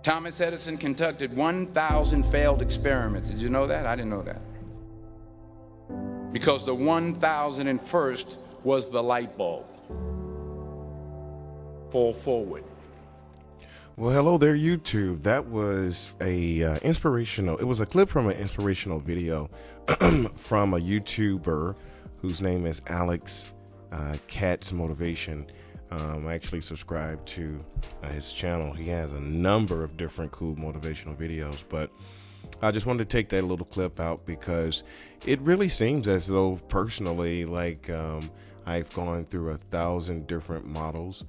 Thomas Edison conducted 1,000 failed experiments. Did you know that? I didn't know that. Because the 1,001st was the light bulb. Fall forward. Well, hello there, YouTube. That was a inspirational. It was a clip from an inspirational video from a YouTuber whose name is Alex Katz Motivation. I actually subscribe to his channel. He has a number of different cool motivational videos, but I just wanted to take that little clip out because it really seems as though personally, like I've gone through 1,000 different models,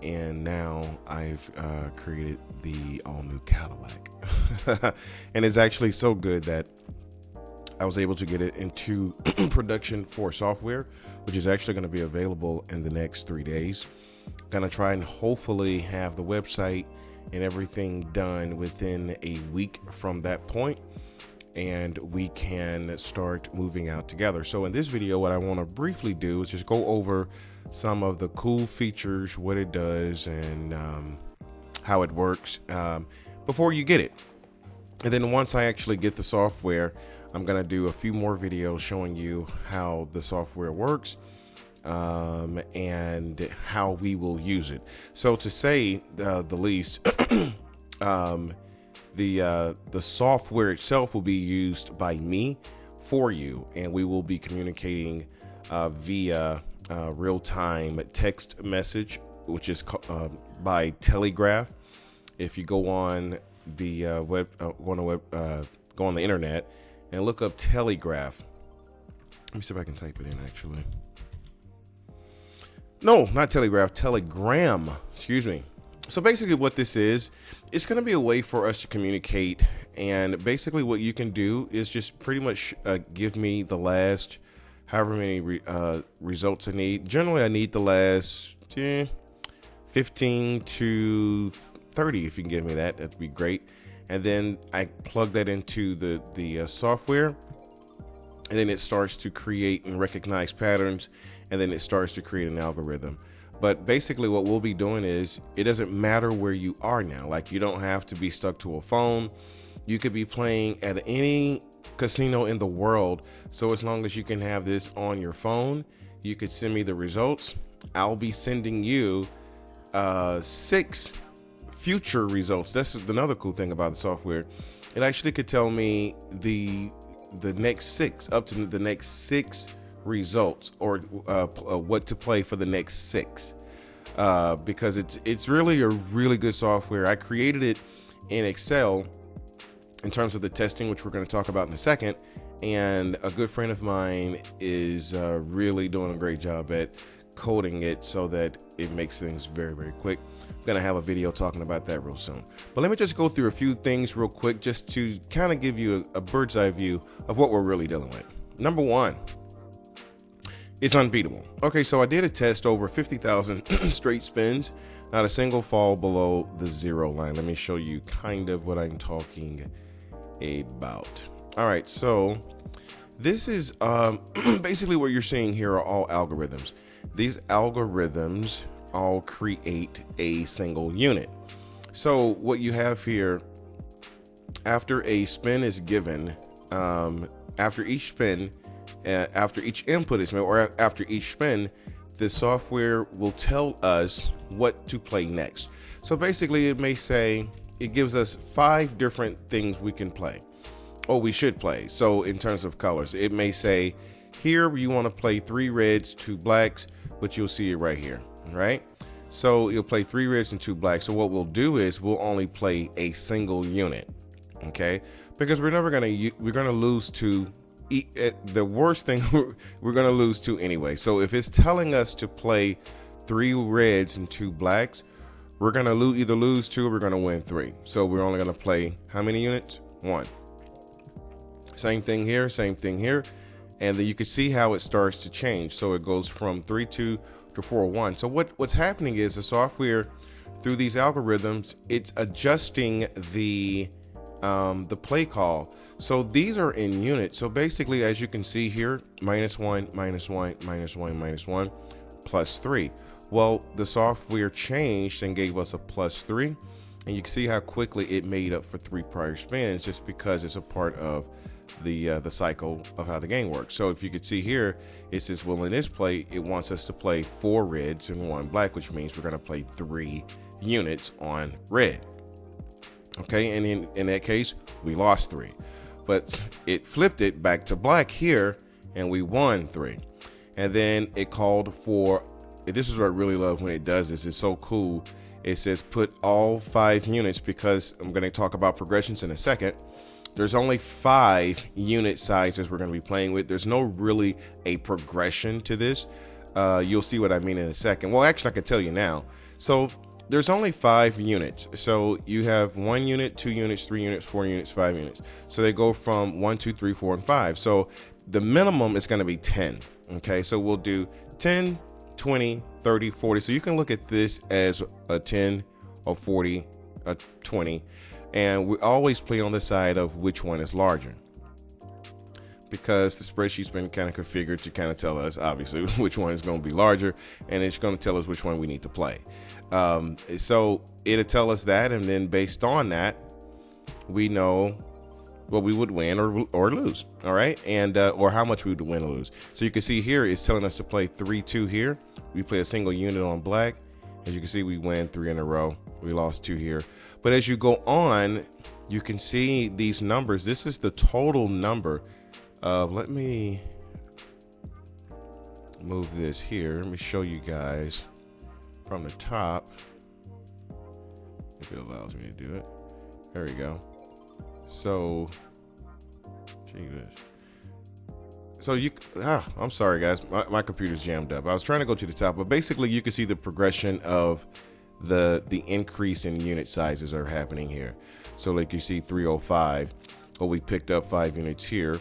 and now I've created the all-new Cadillac. And it's actually so good that I was able to get it into production for software, which is actually going to be available in the next 3 days. Going to try and hopefully have the website and everything done within a week from that point, and we can start moving out together. So in this video, what I want to briefly do is just go over some of the cool features, what it does, and how it works before you get it. And then once I actually get the software, I'm going to do a few more videos showing you how the software works and how we will use it. So to say the least, the software itself will be used by me for you, and we will be communicating via real-time text message, which is by Telegraph. If you go on the go on the internet and look up Telegraph. Let me see if I can type it in actually. No, not Telegraph, Telegram, excuse me. So basically what this is, it's going to be a way for us to communicate. And basically what you can do is just pretty much give me the last, however many results I need. Generally, I need the last 15 to 30. If you can give me that, that'd be great. And then I plug that into the software, and then it starts to create and recognize patterns, and then it starts to create an algorithm. But basically what we'll be doing is, it doesn't matter where you are now. Like, you don't have to be stuck to a phone. You could be playing at any casino in the world. So as long as you can have this on your phone, you could send me the results. I'll be sending you 6 future results. That's another cool thing about the software. It actually could tell me the next 6, up to the next 6 results, or what to play for the next 6, because it's really a really good software. I created it in Excel in terms of the testing, which we're going to talk about in a second, and a good friend of mine is really doing a great job at coding it so that it makes things very, very quick. I'm gonna have a video talking about that real soon, but let me just go through a few things real quick just to kind of give you a bird's eye view of what we're really dealing with. Number one, it's unbeatable. Okay, so I did a test over 50,000 straight spins, not a single fall below the 0 line. Let me show you kind of what I'm talking about. All right, so this is basically what you're seeing here are all algorithms. These algorithms all create a single unit. So what you have here, after a spin is given, after each input is made, or after each spin, the software will tell us what to play next. So basically it may say, it gives us 5 different things we can play, or we should play. So in terms of colors, it may say, here you want to play 3 reds, 2 blacks, but you'll see it right here, right? So you'll play 3 reds and 2 blacks. So what we'll do is we'll only play a single unit, okay? Because we're gonna lose to the worst thing. We're gonna lose to anyway. So if it's telling us to play 3 reds and 2 blacks, we're gonna either lose 2 or we're gonna win 3. So we're only gonna play how many units? 1. Same thing here, same thing here. And then you can see how it starts to change. So it goes from 3-2 to 4-1. So what's happening is the software, through these algorithms, it's adjusting the play call. So these are in units. So basically, as you can see here, -1, -1, -1, -1, +3. Well, the software changed and gave us a +3. And you can see how quickly it made up for 3 prior spins, just because it's a part of the cycle of how the game works. So if you could see here, it says, well, in this play, it wants us to play 4 reds and 1 black, which means we're going to play 3 units on red. Okay, and in that case, we lost 3. But it flipped it back to black here, and we won 3. And then it called for, this is what I really love when it does this. It's so cool. It says put all 5 units, because I'm going to talk about progressions in a second. There's only 5 unit sizes we're going to be playing with. There's no really a progression to this. You'll see what I mean in a second. Well, actually, I can tell you now. So there's only 5 units. So you have 1 unit, 2 units, 3 units, 4 units, 5 units. So they go from 1, 2, 3, 4, and 5. So the minimum is going to be 10. Okay, so we'll do 10, 20, 30, 40. So you can look at this as a 10, a 40, a 20. And we always play on the side of which one is larger, because the spreadsheet's been kind of configured to kind of tell us, obviously, which one is going to be larger, and it's going to tell us which one we need to play. So it'll tell us that, and then based on that, we know what we would win or lose. All right, and or how much we would win or lose. So you can see here it's telling us to play 3-2 here. We play a single unit on black. As you can see, we win 3 in a row. We lost 2 here. But as you go on, you can see these numbers. This is the total number of, let me move this here. Let me show you guys from the top, if it allows me to do it. There we go. So, I'm sorry guys, my computer's jammed up. I was trying to go to the top, but basically you can see the progression of the increase in unit sizes are happening here. So like you see 305, we picked up 5 units here,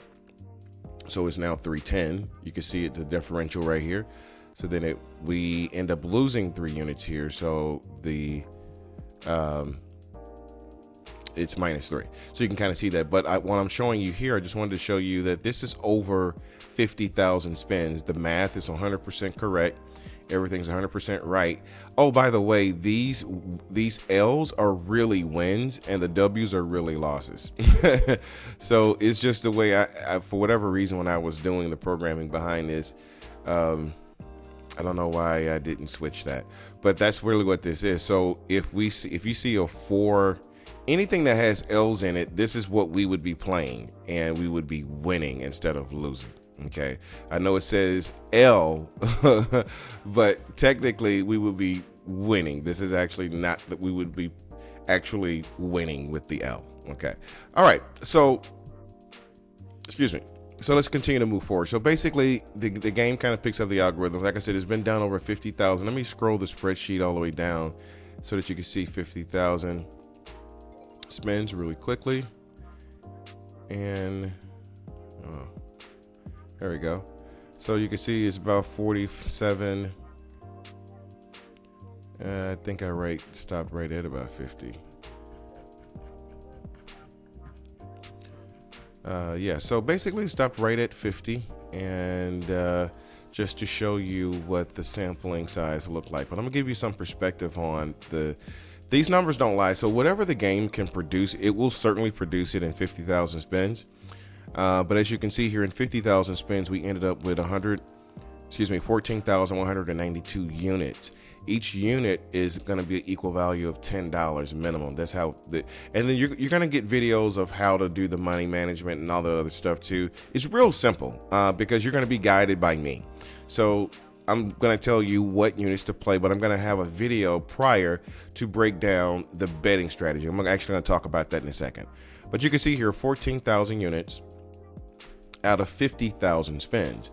so it's now 310. You can see it, the differential right here. So then we end up losing 3 units here, so the it's -3. So you can kind of see that. But what I'm showing you here, I just wanted to show you that this is over 50,000 spins. The math is 100% correct. Everything's 100% right. Oh, by the way, these L's are really wins and the W's are really losses. So it's just the way I for whatever reason, when I was doing the programming behind this, I don't know why I didn't switch that, but that's really what this is. So if you see a 4, anything that has L's in it, this is what we would be playing, and we would be winning instead of losing. Okay, I know it says L, but technically we would be winning. This is actually not that we would be actually winning with the L. Okay, all right, so excuse me. So let's continue to move forward. So basically the game kind of picks up the algorithm. Like I said, it's been done over 50,000. Let me scroll the spreadsheet all the way down so that you can see 50,000 spins really quickly. And there we go. So you can see it's about 47. I think I stopped right at about 50. Yeah, so basically stopped right at 50, and just to show you what the sampling size looked like. But I'm gonna give you some perspective on these numbers don't lie. So whatever the game can produce, it will certainly produce it in 50,000 spins. But as you can see here, in 50,000 spins, we ended up with 14,192 units. Each unit is going to be an equal value of $10 minimum. That's how and then you're going to get videos of how to do the money management and all the other stuff too. It's real simple because you're going to be guided by me. So I'm going to tell you what units to play, but I'm going to have a video prior to break down the betting strategy. I'm actually going to talk about that in a second. But you can see here 14,000 units out of 50,000 spins.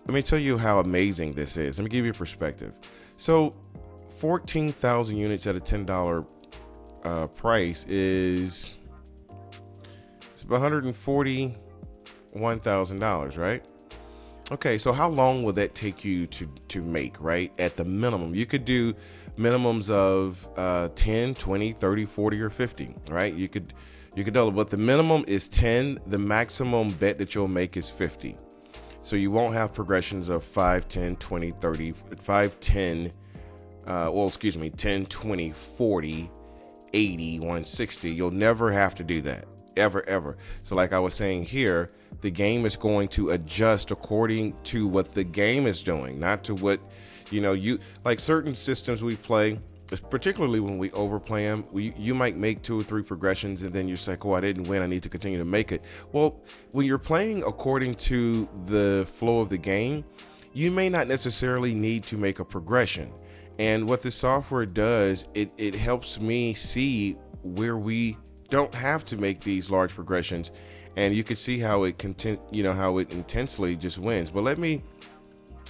Let me tell you how amazing this is. Let me give you a perspective. So 14,000 units at a $10 price is about $141,000, right? Okay, so how long will that take you to make, right? At the minimum, you could do minimums of 10, 20, 30, 40, or 50, right? You could double, but the minimum is 10. The maximum bet that you'll make is 50. So you won't have progressions of 5, 10, 20, 30, 5, 10, 10, 20, 40, 180, 160. You'll never have to do that, ever. So like I was saying here, the game is going to adjust according to what the game is doing, not to what, you like certain systems we play, particularly when we overplay them, you might make 2 or 3 progressions and then you're like, oh, I didn't win, I need to continue to make it. Well, when you're playing according to the flow of the game, you may not necessarily need to make a progression. And what the software does, it helps me see where we don't have to make these large progressions, and you can see how it how it intensely just wins. But let me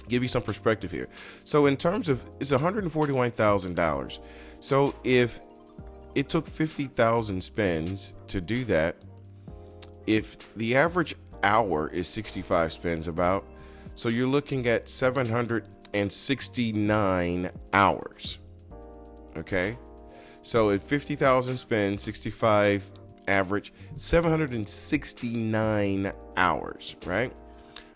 give you some perspective here. So in terms of, it's $141,000. So if it took 50,000 spins to do that, if the average hour is 65 spins about, so you're looking at 769 hours. Okay. So at 50,000 spins, 65 average, 769 hours, right?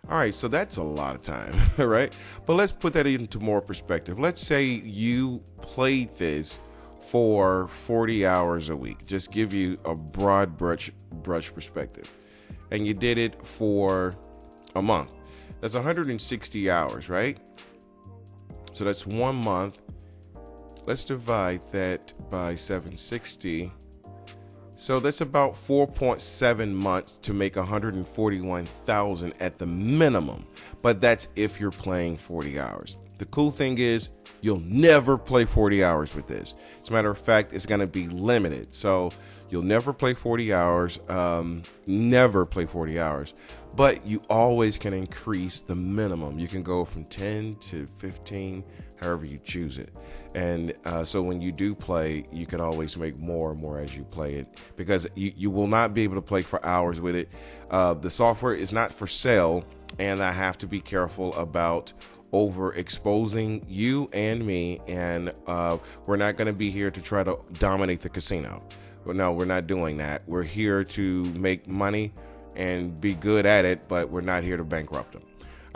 All right, so that's a lot of time, right? But let's put that into more perspective. Let's say you played this for 40 hours a week. Just give you a broad brush perspective. And you did it for a month. That's 160 hours, right? So that's 1 month. Let's divide that by 760. So that's about 4.7 months to make 141,000 at the minimum. But that's if you're playing 40 hours. The cool thing is you'll never play 40 hours with this. As a matter of fact, it's going to be limited. So you'll never play 40 hours, but you always can increase the minimum. You can go from 10 to 15, however you choose it. And so when you do play, you can always make more and more as you play it, because you will not be able to play for hours with it. The software is not for sale, and I have to be careful about overexposing you and me, and we're not going to be here to try to dominate the casino. No, we're not doing that. We're here to make money and be good at it, but we're not here to bankrupt them.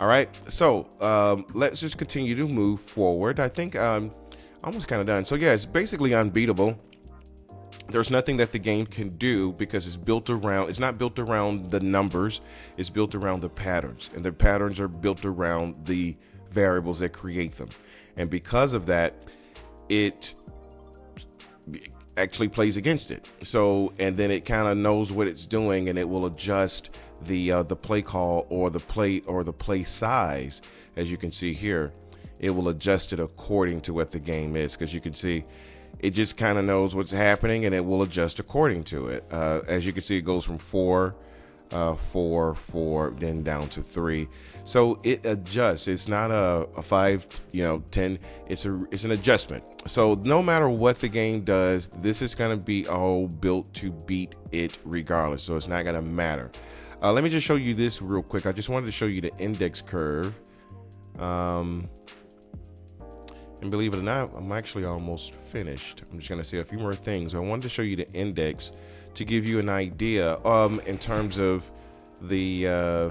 All right, so let's just continue to move forward. I think almost kind of done. So yeah, it's basically unbeatable. There's nothing that the game can do because it's not built around the numbers, it's built around the patterns, and the patterns are built around the variables that create them. And because of that, it actually plays against it. So, and then it kind of knows what it's doing, and it will adjust the play call or the play size. As you can see here, it will adjust it according to what the game is, because you can see it just kind of knows what's happening, and it will adjust according to it. As you can see, it goes from 4, 4, then down to 3. So it adjusts. It's not a 5, 10. It's an adjustment. So no matter what the game does, this is going to be all built to beat it regardless. So it's not going to matter. Let me just show you this real quick. I just wanted to show you the index curve. And believe it or not, I'm actually almost finished. I'm just going to say a few more things. I wanted to show you the index to give you an idea in terms of the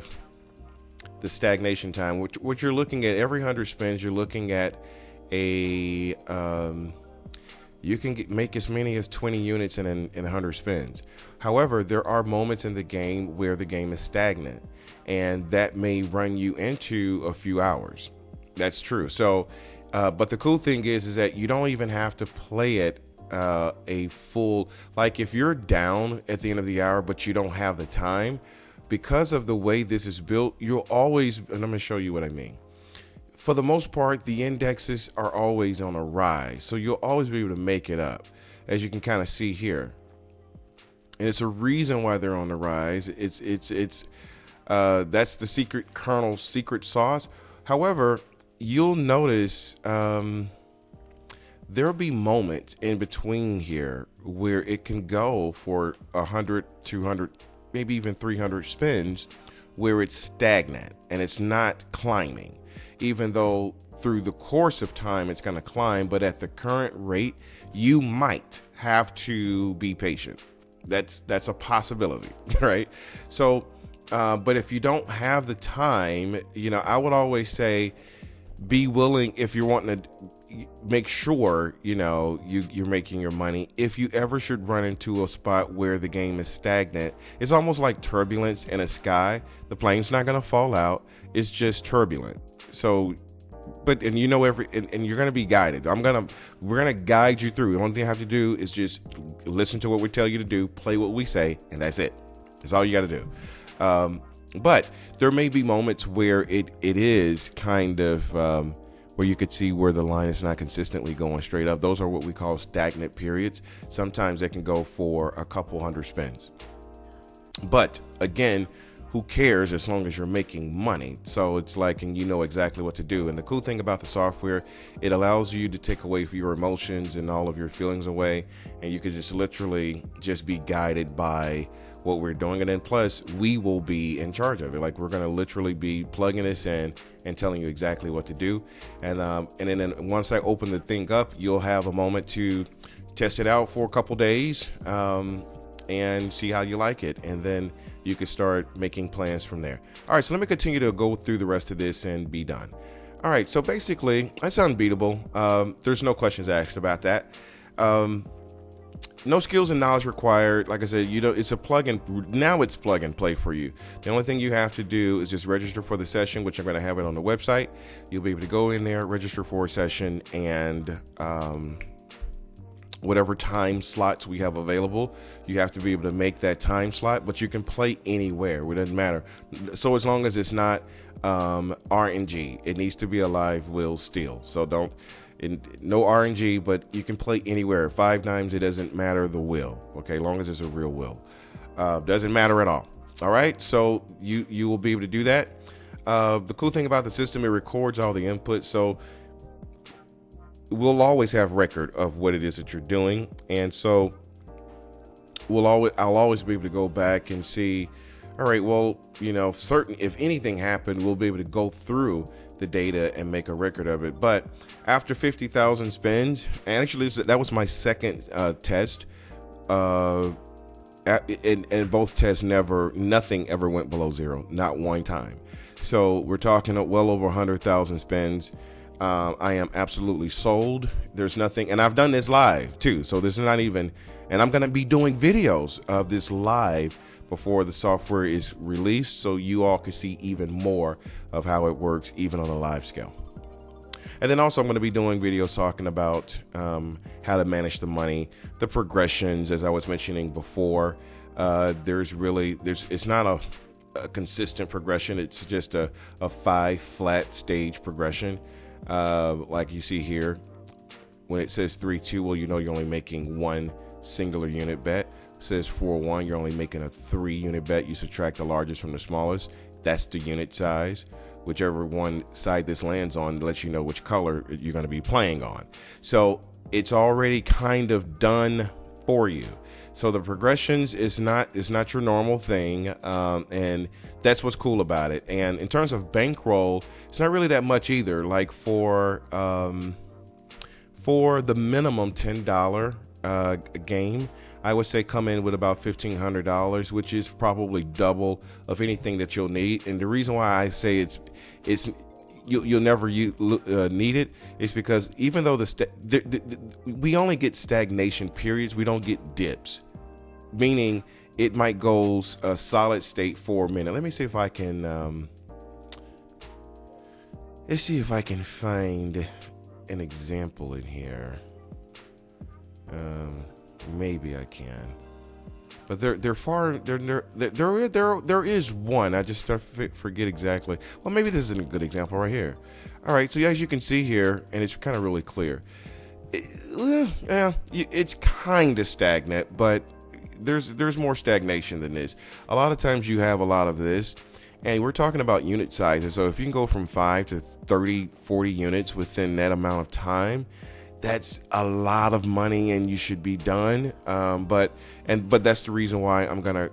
stagnation time, which you're looking at every 100 spins. You're looking at you can make as many as 20 units in 100 spins. However, there are moments in the game where the game is stagnant, and that may run you into a few hours. That's true. So but the cool thing is that you don't even have to play it a full, like if you're down at the end of the hour but you don't have the time, because of the way this is built, you'll always, and I'm going to show you what I mean. For the most part, the indexes are always on a rise, so you'll always be able to make it up, as you can kind of see here. And it's a reason why they're on the rise. It's that's the secret kernel, secret sauce. However, you'll notice there'll be moments in between here where it can go for 100, 200, maybe even 300 spins where it's stagnant and it's not climbing, even though through the course of time it's going to climb. But at the current rate, you might have to be patient. That's a possibility, right? So but if you don't have the time, I would always say, be willing, if you're wanting to make sure, you're making your money. If you ever should run into a spot where the game is stagnant, it's almost like turbulence in a sky. The plane's not going to fall out. It's just turbulent. So, and you're going to be guided. We're going to guide you through. The only thing you have to do is just listen to what we tell you to do, play what we say, and that's it. That's all you got to do. But there may be moments where it is kind of, where you could see where the line is not consistently going straight up. Those are what we call stagnant periods. Sometimes they can go for a couple hundred spins. But again, who cares as long as you're making money? So it's like, and you know exactly what to do. And the cool thing about the software, it allows you to take away your emotions and all of your feelings away. And you could just literally just be guided by what we're doing. And then plus we will be in charge of it. Like, we're going to literally be plugging this in and telling you exactly what to do. And then once I open the thing up, you'll have a moment to test it out for a couple days, and see how you like it. And then you can start making plans from there. All right, so let me continue to go through the rest of this and be done. All right, so basically that's Unbeatable. There's no questions asked about that. No skills and knowledge required. Like I said, it's a plug-in. Now it's plug and play for you. The only thing you have to do is just register for the session, which I'm going to have it on the website. You'll be able to go in there, register for a session, and whatever time slots we have available, you have to be able to make that time slot, but you can play anywhere. It doesn't matter. So as long as it's not RNG, it needs to be a live will still. So no RNG, but you can play anywhere. 5 times, it doesn't matter the will. Okay, long as it's a real will. Doesn't matter at all. All right, so you will be able to do that. The cool thing about the system, it records all the inputs, so we'll always have record of what it is that you're doing. And so I'll always be able to go back and see, all right, well, if anything happened, we'll be able to go through the data and make a record of it. But after 50,000 spins, and actually that was my second test, and both tests nothing ever went below 0, not one time. So we're talking well over 100,000 spins. I am absolutely sold. There's nothing, and I've done this live too, so this is not even, and I'm going to be doing videos of this live before the software is released, so you all can see even more of how it works, even on a live scale. And then also I'm going to be doing videos talking about how to manage the money, the progressions, as I was mentioning before. It's not a consistent progression. It's just a 5 flat stage progression. Like you see here, when it says 3-2, well, you're only making one singular unit bet. It says 4-1, you're only making a 3 unit bet. You subtract the largest from the smallest. That's the unit size. Whichever one side this lands on lets you know which color you're going to be playing on. So it's already kind of done for you. So the progressions is not your normal thing, and that's what's cool about it. And in terms of bankroll, it's not really that much either. Like for the minimum $10 game, I would say come in with about $1,500, which is probably double of anything that you'll need. And the reason why I say you'll never need it is because even though we only get stagnation periods, we don't get dips, meaning it might go a solid state for a minute. Let me see if I can let's see if I can find an example in here. Maybe I can, but there is one. I just forget exactly. Well, maybe this is a good example right here. All right, so as you can see here, and it's kind of really clear. It's kind of stagnant, but there's more stagnation than this. A lot of times you have a lot of this, and we're talking about unit sizes. So if you can go from 5 to 30, 40 units within that amount of time, that's a lot of money, and you should be done. But that's the reason why I'm gonna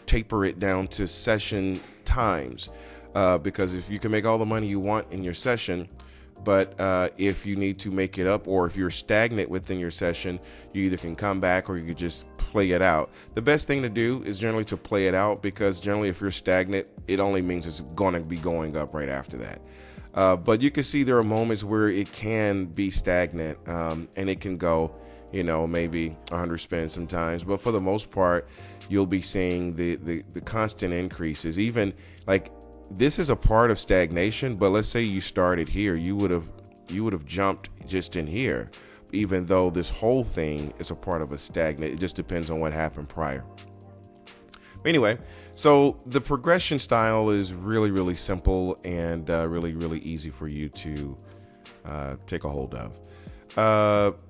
taper it down to session times, because if you can make all the money you want in your session, but if you need to make it up, or if you're stagnant within your session, you either can come back or you could just play it out. The best thing to do is generally to play it out, because generally if you're stagnant, it only means it's going to be going up right after that. But you can see there are moments where it can be stagnant, and it can go, maybe 100 spins sometimes. But for the most part, you'll be seeing the constant increases. Even like this is a part of stagnation. But let's say you started here, you would have jumped just in here, even though this whole thing is a part of a stagnant. It just depends on what happened prior. Anyway, so the progression style is really, really simple and really, really easy for you to take a hold of.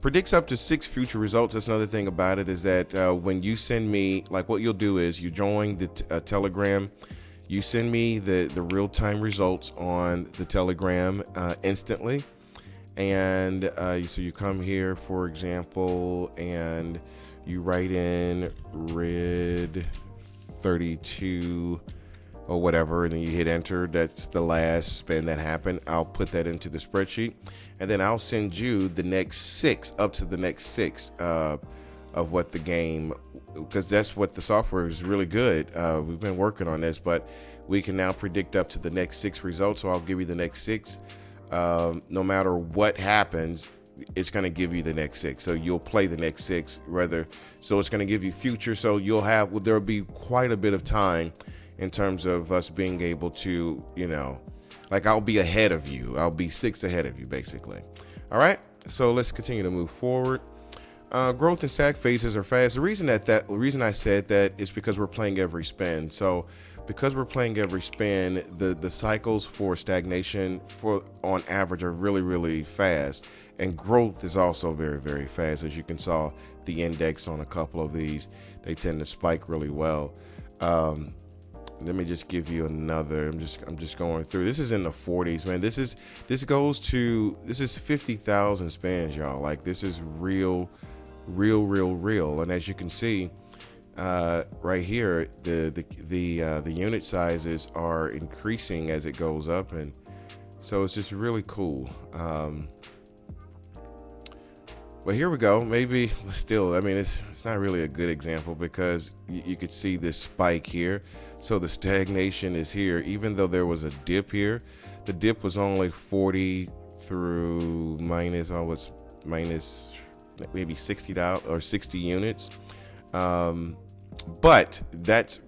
Predicts up to 6 future results. That's another thing about it, is that when you send me, like, what you'll do is you join the Telegram. You send me the real-time results on the Telegram instantly. And so you come here, for example, and you write in red 32 or whatever, and then you hit enter. That's the last spin that happened. I'll put that into the spreadsheet, and then I'll send you the next 6, up to the next 6 of what the game, because that's what the software is really good. We've been working on this, but we can now predict up to the next 6 results. So I'll give you the next 6. No matter what happens, it's going to give you the next 6. So you'll play the next 6 so it's going to give you future. So there'll be quite a bit of time in terms of us being able to, like, I'll be ahead of you. I'll be 6 ahead of you, basically. All right. So let's continue to move forward. Growth and stag phases are fast. The reason I said that is because we're playing every spin. So because we're playing every spin, the cycles for stagnation on average are really, really fast. And growth is also very, very fast. As you can saw, the index on a couple of these, they tend to spike really well. Let me just give you another. I'm just going through. This is in the 40s, man. This is 50,000 spins, y'all. Like, this is real. And as you can see, right here, the unit sizes are increasing as it goes up, and so it's just really cool. But here we go. Maybe still, I mean, it's not really a good example, because you could see this spike here. So the stagnation is here, even though there was a dip here. The dip was only 40 through minus maybe $60 or 60 units. But that's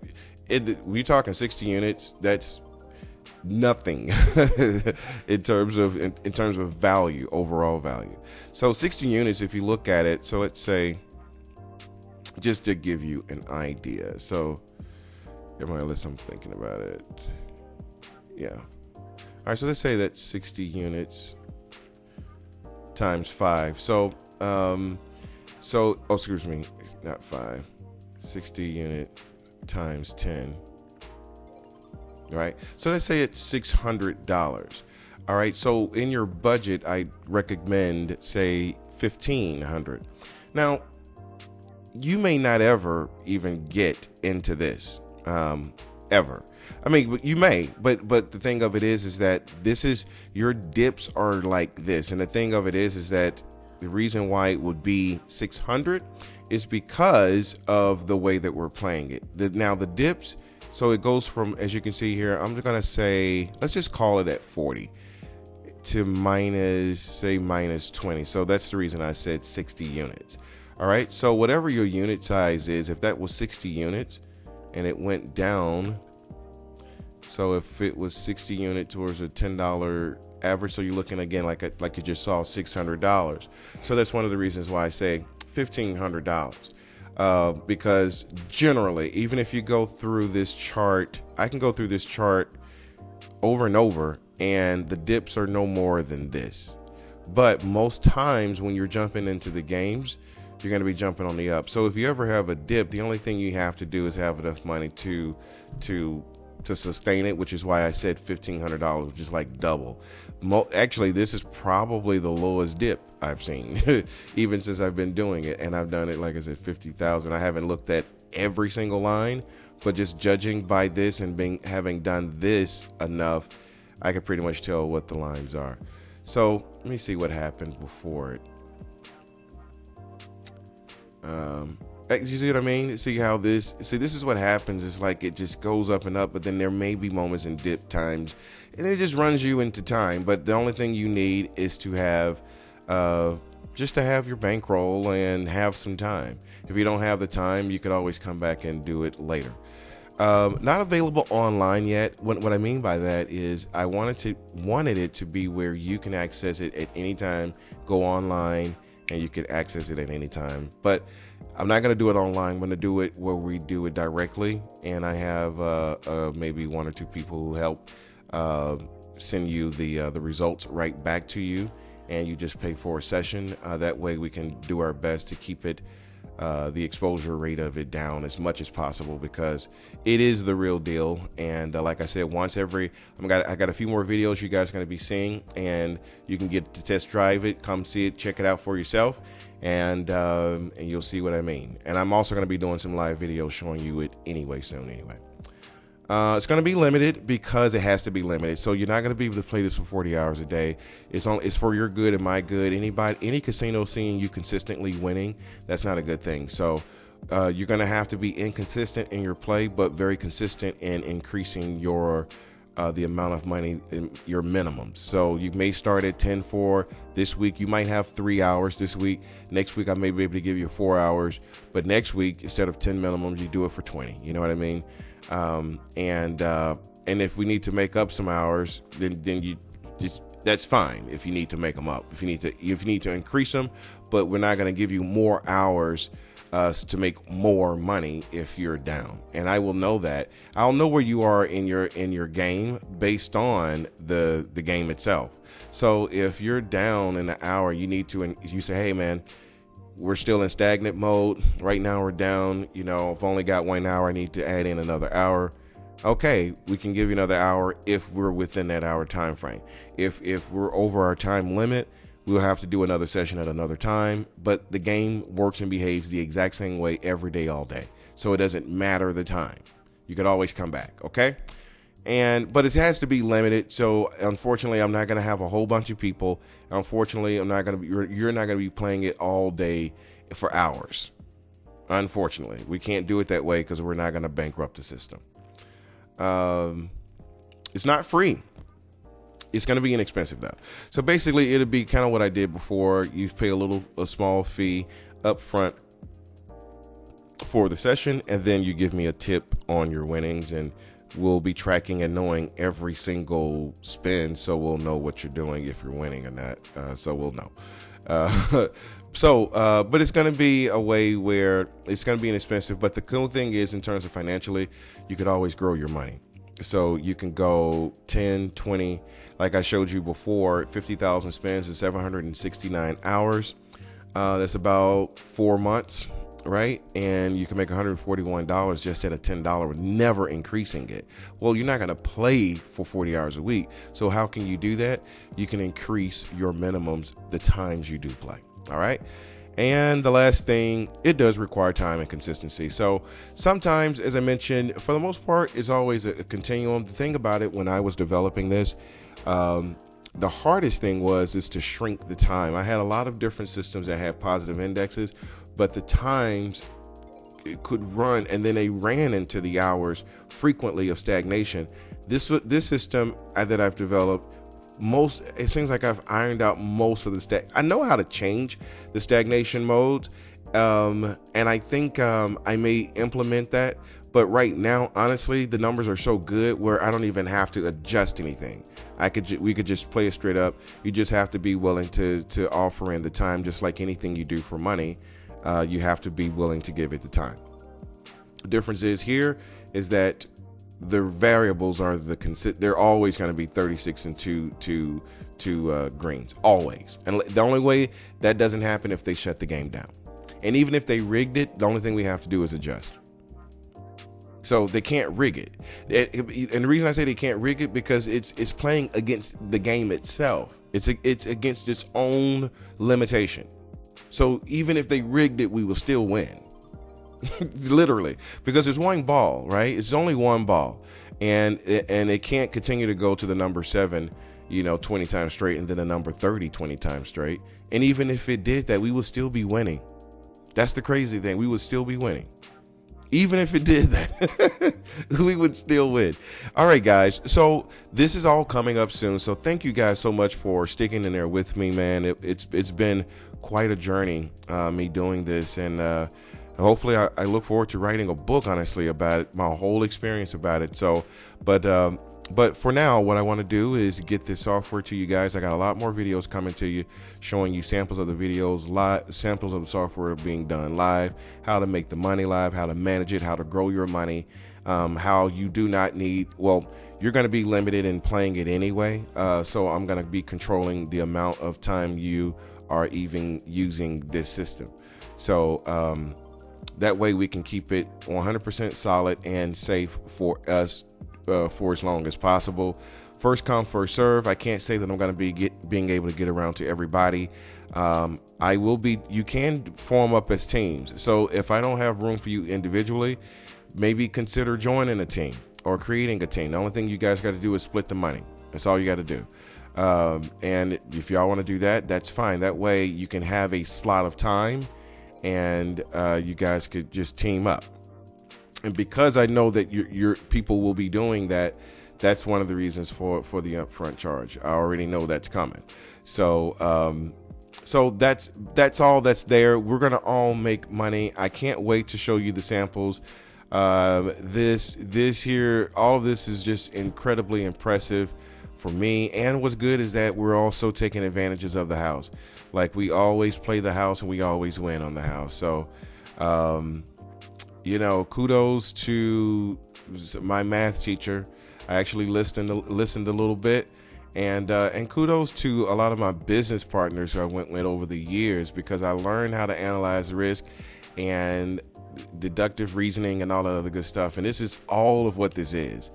it. We're talking 60 units. That's nothing in terms of value, overall value. So 60 units, if you look at it. So let's say, just to give you an idea. So unless I'm thinking about it. Yeah. All right. So let's say that's 60 units times 5. So excuse me, not 5. 60 unit times 10. Right. So let's say it's $600. All right. So in your budget, I recommend, say, $1,500. Now, you may not ever even get into this, ever. I mean, you may, but the thing of it is that your dips are like this. And the thing of it is that the reason why it would be 600 is because of the way that we're playing it. Now the dips, so it goes from, as you can see here, I'm going to say, let's just call it at 40 to minus 20. So that's the reason I said 60 units. All right. So whatever your unit size is, if that was 60 units and it went down, so if it was 60 units towards a $10 average, so you're looking again like you just saw, $600. So that's one of the reasons why I say $1,500, because generally, even if you go through this chart, I can go through this chart over and over, and the dips are no more than this. But most times when you're jumping into the games, you're going to be jumping on the up. So if you ever have a dip, the only thing you have to do is have enough money to sustain it, which is why I said $1,500, which is like double. Actually, this is probably the lowest dip I've seen, even since I've been doing it. And I've done it, like I said, 50,000. I haven't looked at every single line, but just judging by this and having done this enough, I can pretty much tell what the lines are. So let me see what happened before it. You see what I mean? See this is what happens. It's like it just goes up and up, but then there may be moments in dip times, and it just runs you into time. But the only thing you need is to have, just to have your bankroll and have some time. If you don't have the time, you could always come back and do it later. Not available online yet. What I mean by that is I wanted it to be where you can access it at any time, go online, and you can access it at any time. But I'm not going to do it online. I'm going to do it where we do it directly. And I have maybe one or two people who help send you the results right back to you. And you just pay for a session. That way we can do our best to keep it, the exposure rate of it down as much as possible, because it is the real deal. And like I said, I got a few more videos you guys are going to be seeing, and you can get to test drive it, come see it, check it out for yourself, and you'll see what I mean. And I'm also going to be doing some live videos showing you it soon. It's going to be limited because it has to be limited. So you're not going to be able to play this for 40 hours a day. It's for your good and my good. Any casino seeing you consistently winning, that's not a good thing. So you're going to have to be inconsistent in your play, but very consistent in increasing your the amount of money in your minimums. So you may start at 10-4 this week. You might have 3 hours this week. Next week I may be able to give you 4 hours, but next week instead of 10 minimums, you do it for 20. You know what I mean? And if we need to make up some hours, then you just, that's fine. If you need to make them up, if you need to increase them, but we're not going to give you more hours to make more money if you're down. And I will know that. I'll know where you are in your game based on the game itself. So if you're down in an hour, you say, hey man, we're still in stagnant mode right now. We're down, I've only got 1 hour. I need to add in another hour. Okay, we can give you another hour if we're within that hour time frame. If we're over our time limit, we'll have to do another session at another time. But the game works and behaves the exact same way every day, all day. So it doesn't matter the time. You could always come back. Okay. But it has to be limited. So unfortunately, I'm not going to have a whole bunch of people. Unfortunately, you're not going to be playing it all day for hours. Unfortunately, we can't do it that way because we're not going to bankrupt the system. It's not free. It's going to be inexpensive though. So basically it'll be kind of what I did before. You pay a small fee up front for the session, and then you give me a tip on your winnings, and we'll be tracking and knowing every single spin, so we'll know what you're doing, if you're winning or not. So we'll know. But it's going to be a way where it's going to be inexpensive. But the cool thing is, in terms of financially, you could always grow your money. So you can go 10, 20, like I showed you before, 50,000 spins is 769 hours. That's about 4 months. Right? And you can make $141 just at a $10, never increasing it. Well, you're not going to play for 40 hours a week. So how can you do that? You can increase your minimums the times you do play. All right. And the last thing, it does require time and consistency. So sometimes, as I mentioned, for the most part, it's always a continuum. The thing about it, when I was developing this, the hardest thing is to shrink the time. I had a lot of different systems that had positive indexes, but the times it could run, and then they ran into the hours frequently of stagnation. This system that I've developed, it seems like I've ironed out most of the I know how to change the stagnation modes, and I think I may implement that. But right now, honestly, the numbers are so good where I don't even have to adjust anything. We could just play it straight up. You just have to be willing to offer in the time, just like anything you do for money. You have to be willing to give it the time. The difference is that the variables are they're always going to be 36 and two greens, always. And the only way that doesn't happen if they shut the game down. And even if they rigged it, the only thing we have to do is adjust. So they can't rig it. And the reason I say they can't rig it, because it's playing against the game itself. It's against its own limitation. So even if they rigged it, we will still win. Literally, because it's one ball, right? It's only one ball, and it can't continue to go to the number 7, 20 times straight, and then the number 30 20 times straight. And even if it did that, we would still be winning. That's the crazy thing. We would still be winning. Even if it did that, we would still win. All right, guys. So this is all coming up soon. So thank you guys so much for sticking in there with me, man. It's been quite a journey, me doing this. And hopefully I look forward to writing a book, honestly, about it, my whole experience about it. So, but for now, what I want to do is get this software to you guys. I got a lot more videos coming to you, showing you samples of the videos, live samples of the software being done live, how to make the money live, how to manage it, how to grow your money, how you do not need, well, you're going to be limited in playing it anyway. So I'm going to be controlling the amount of time you are even using this system. So that way we can keep it 100% solid and safe for us for as long as possible. First come, first serve. I can't say that I'm going to be being able to get around to everybody. I will be. You can form up as teams. So if I don't have room for you individually, maybe consider joining a team or creating a team. The only thing you guys got to do is split the money. That's all you got to do. And if y'all want to do that, that's fine. That way you can have a slot of time and you guys could just team up. And because I know that your people will be doing that, that's one of the reasons for the upfront charge. I already know that's coming. So so that's all that's there. We're gonna all make money. I can't wait to show you the samples. This here, all of this is just incredibly impressive for me. And what's good is that we're also taking advantages of the house. Like, we always play the house and we always win on the house. So you know, kudos to my math teacher. I actually listened a little bit, and kudos to a lot of my business partners who I went with over the years, because I learned how to analyze risk and deductive reasoning and all that other good stuff. And this is all of what this is.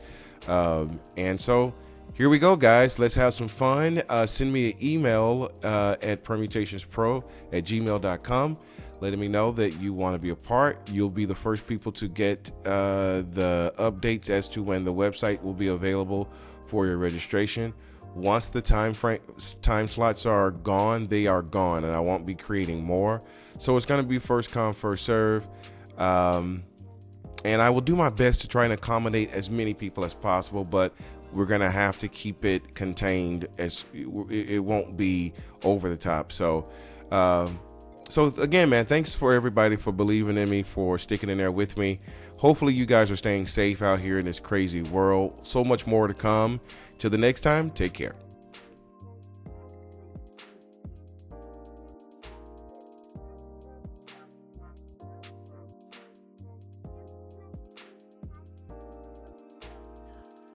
And so here we go, guys. Let's have some fun. Send me an email at permutationspro@gmail.com. letting me know that you want to be a part. You'll be the first people to get the updates as to when the website will be available for your registration. Once the time slots are gone, they are gone, and I won't be creating more. So it's going to be first come, first serve. And I will do my best to try and accommodate as many people as possible, but we're going to have to keep it contained, as it won't be over the top. So again, man, thanks for everybody for believing in me, for sticking in there with me. Hopefully you guys are staying safe out here in this crazy world. So much more to come. Till the next time, take care.